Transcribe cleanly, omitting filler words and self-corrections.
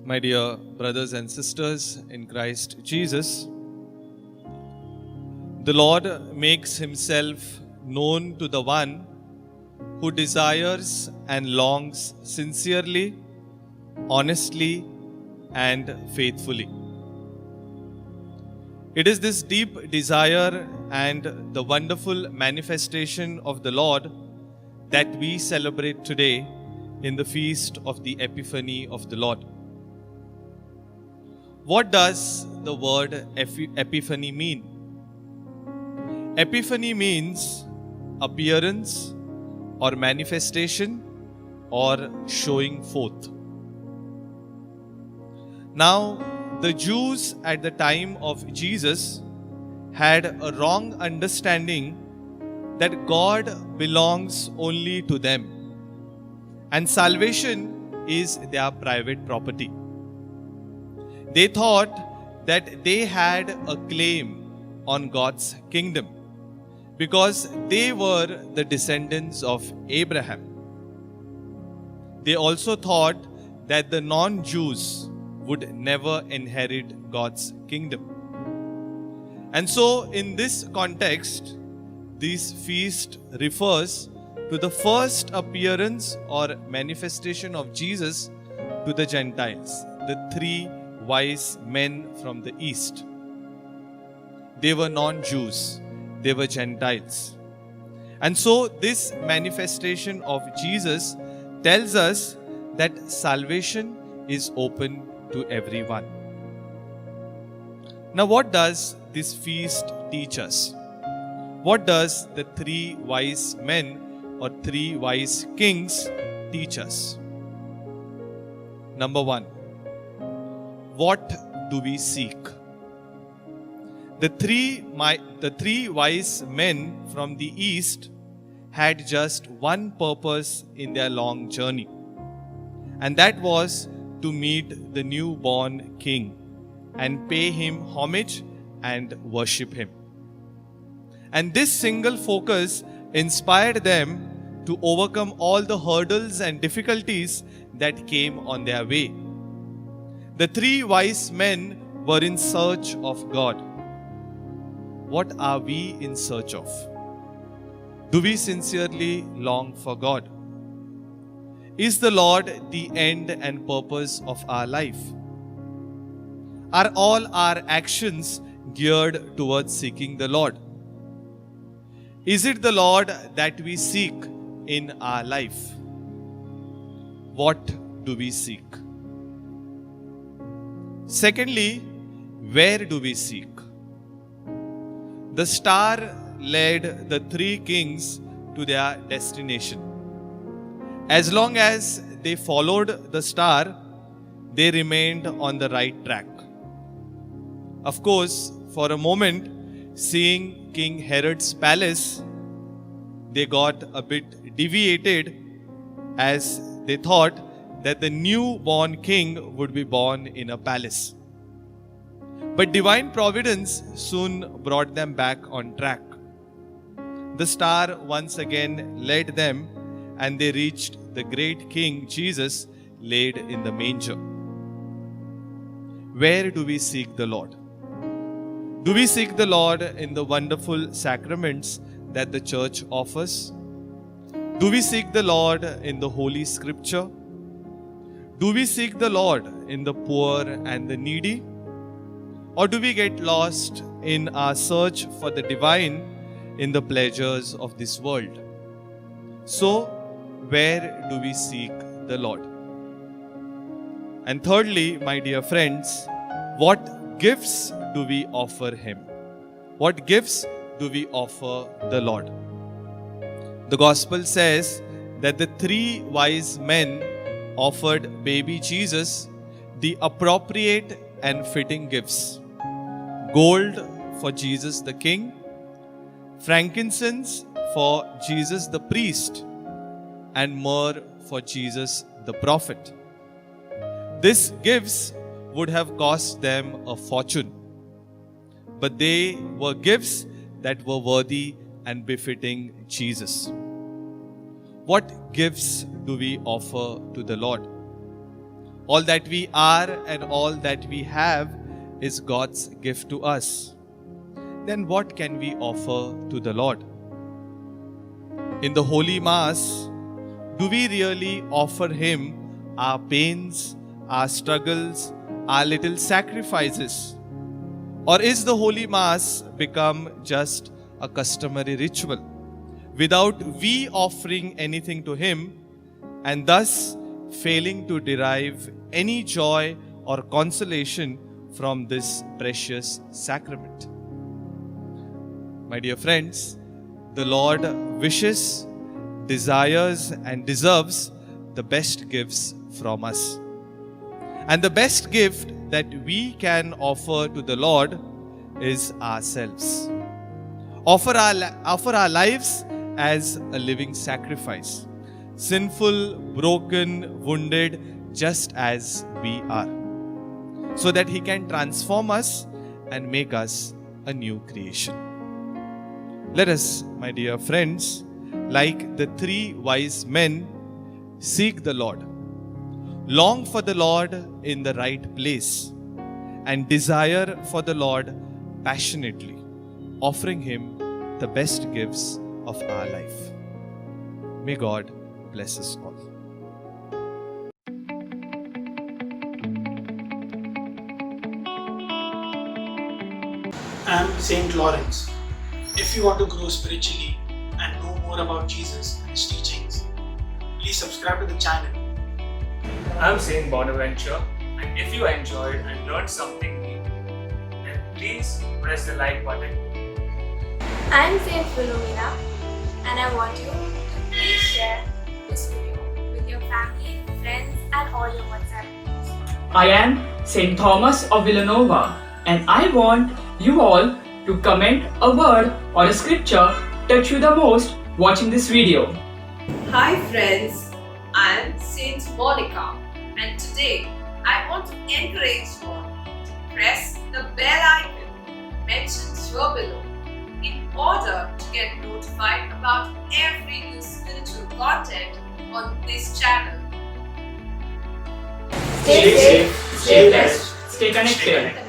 My dear brothers and sisters in Christ Jesus, the Lord makes himself known to the one who desires and longs sincerely, honestly, and faithfully. It is this deep desire and the wonderful manifestation of the Lord that we celebrate today in the feast of the Epiphany of the Lord. What does the word Epiphany mean? Epiphany means appearance or manifestation or showing forth. Now, the Jews at the time of Jesus had a wrong understanding that God belongs only to them and salvation is their private property. They thought that they had a claim on God's kingdom because they were the descendants of Abraham. They also thought that the non-Jews would never inherit God's kingdom. And so, in this context, this feast refers to the first appearance or manifestation of Jesus to the Gentiles, the three wise men from the east. They were non-Jews, they were Gentiles. And so this manifestation of Jesus tells us that salvation is open to everyone. Now, what does this feast teach us? What does the three wise men or three wise kings teach us? Number one, what do we seek? The three wise men from the east had just one purpose in their long journey, and that was to meet the newborn king and pay him homage and worship him. And this single focus inspired them to overcome all the hurdles and difficulties that came on their way. The three wise men were in search of God. What are we in search of? Do we sincerely long for God? Is the Lord the end and purpose of our life? Are all our actions geared towards seeking the Lord? Is it the Lord that we seek in our life? What do we seek? Secondly, where do we seek? The star led the three kings to their destination. As long as they followed the star, they remained on the right track. Of course, for a moment, seeing King Herod's palace, they got a bit deviated as they thought that the newborn king would be born in a palace. But divine providence soon brought them back on track. The star once again led them and they reached the great King Jesus laid in the manger. Where do we seek the Lord? Do we seek the Lord in the wonderful sacraments that the church offers? Do we seek the Lord in the Holy Scripture? Do we seek the Lord in the poor and the needy? Or do we get lost in our search for the divine in the pleasures of this world? So, where do we seek the Lord? And thirdly, my dear friends, what gifts do we offer Him? What gifts do we offer the Lord? The Gospel says that the three wise men offered baby Jesus the appropriate and fitting gifts. Gold for Jesus the King, frankincense for Jesus the priest, and myrrh for Jesus the prophet. These gifts would have cost them a fortune, but they were gifts that were worthy and befitting Jesus. What gifts do we offer to the Lord? All that we are and all that we have is God's gift to us. Then what can we offer to the Lord? In the Holy Mass, do we really offer Him our pains, our struggles, our little sacrifices? Or is the Holy Mass become just a customary ritual without we offering anything to Him, and thus failing to derive any joy or consolation from this precious sacrament? My dear friends, the Lord wishes, desires, and deserves the best gifts from us. And the best gift that we can offer to the Lord is ourselves. Offer our lives as a living sacrifice, sinful, broken, wounded, just as we are, so that He can transform us and make us a new creation. Let us, my dear friends, like the 3 wise men, seek the Lord, long for the Lord in the right place, and desire for the Lord passionately, offering Him the best gifts of our life. May God bless us all. I'm Saint Lawrence. If you want to grow spiritually and know more about Jesus and His teachings, please subscribe to the channel. I'm Saint Bonaventure, and if you enjoyed and learned something new, then please press the like button. I'm Saint Philomena, and I want you to please share this video with your family, friends, and all your WhatsApp groups. I am Saint Thomas of Villanova, and I want you all to comment a word or a scripture touch you the most watching this video. Hi friends, I am Saint Monica, and today I want to encourage you all to press the bell icon mentioned here below in order to get notified about every new spiritual content on this channel. Stay safe, Stay blessed, stay connected.